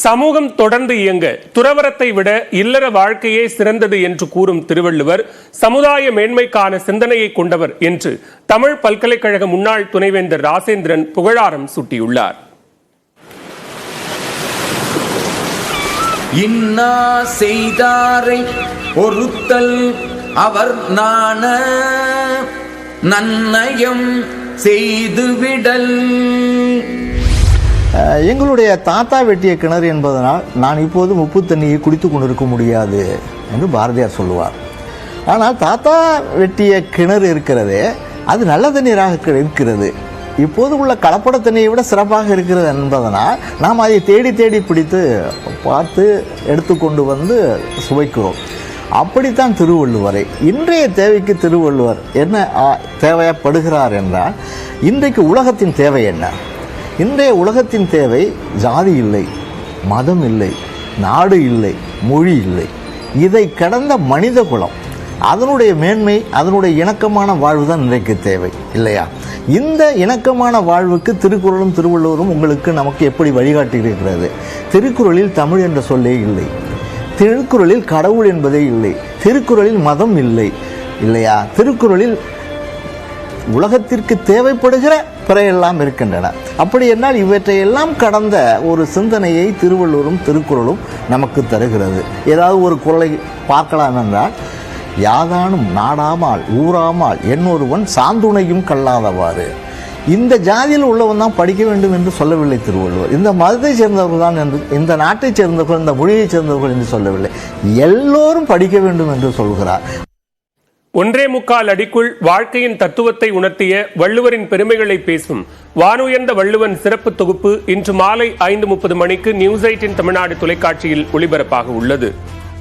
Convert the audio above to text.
சமூகம் தொடர்ந்து இயங்க துறவரத்தை விட இல்லற வாழ்க்கையே சிறந்தது என்று கூறும் திருவள்ளுவர் சமுதாய மேன்மைக்கான சிந்தனையை கொண்டவர் என்று தமிழ் பல்கலைக்கழக முன்னாள் துணைவேந்தர் ராசேந்திரன் புகழாரம் சூட்டியுள்ளார். இன்னா செய்தாரை ஒருத்தல் அவர் நாண நன்னயம் செய்துவிடல். எங்களுடைய தாத்தா வெட்டிய கிணறு என்பதனால் நான் இப்போது உப்பு தண்ணியை குடித்து கொண்டிருக்க முடியாது என்று பாரதியார் சொல்லுவார். ஆனால் தாத்தா வெட்டிய கிணறு இருக்கிறதே, அது நல்ல தண்ணீராக இருக்கிறது, இப்போது உள்ள கலப்பட தண்ணியை விட சிறப்பாக இருக்கிறது என்பதனால் நாம் அதை தேடி தேடி பிடித்து பார்த்து எடுத்துக்கொண்டு வந்து சுவைக்கிறோம். அப்படித்தான் திருவள்ளுவரை இன்றைய தேவைக்கு திருவள்ளுவர் என்ன தேவைப்படுகிறார் என்றால், இன்றைக்கு உலகத்தின் தேவை என்ன? இன்றைய உலகத்தின் தேவை ஜாதி இல்லை, மதம் இல்லை, நாடு இல்லை, மொழி இல்லை, இதை கடந்த மனித குலம், அதனுடைய மேன்மை, அதனுடைய இணக்கமான வாழ்வு தான் இன்றைக்கு தேவை இல்லையா? இந்த இணக்கமான வாழ்வுக்கு திருக்குறளும் திருவள்ளுவரும் உங்களுக்கு நமக்கு எப்படி வழிகாட்டி இருக்கிறது? திருக்குறளில் தமிழ் என்ற சொல்லே இல்லை, திருக்குறளில் கடவுள் என்பதே இல்லை, திருக்குறளில் மதம் இல்லை இல்லையா? திருக்குறளில் உலகத்திற்கு தேவைப்படுகிற பிறையெல்லாம் இருக்கின்றன. அப்படி என்றால் இவற்றையெல்லாம் கடந்த ஒரு சிந்தனையை திருவள்ளுவரும் திருக்குறளும் நமக்கு தருகிறது. ஏதாவது ஒரு குறளை பார்க்கலாம் என்றால், யாதானும் நாடாமால் ஊராமால் என்னொருவன் சாந்துணையும் கல்லாதவாறு. இந்த ஜாதியில் உள்ளவன் தான் படிக்க வேண்டும் என்று சொல்லவில்லை திருவள்ளுவர். இந்த மதத்தை சேர்ந்தவர்கள் தான் என்று, இந்த நாட்டைச் சேர்ந்தவர்கள், இந்த மொழியைச் சேர்ந்தவர்கள் என்று சொல்லவில்லை. எல்லோரும் படிக்க வேண்டும் என்று சொல்கிறார். 1.25 அடிக்குள் வாழ்க்கையின் தத்துவத்தை உணர்த்திய வள்ளுவரின் பெருமைகளை பேசும் வானுயர்ந்த வள்ளுவன் சிறப்பு தொகுப்பு இன்று மாலை 5:30 மணிக்கு நியூஸ் 8 தமிழ்நாடு தொலைக்காட்சியில் ஒளிபரப்பாக உள்ளது.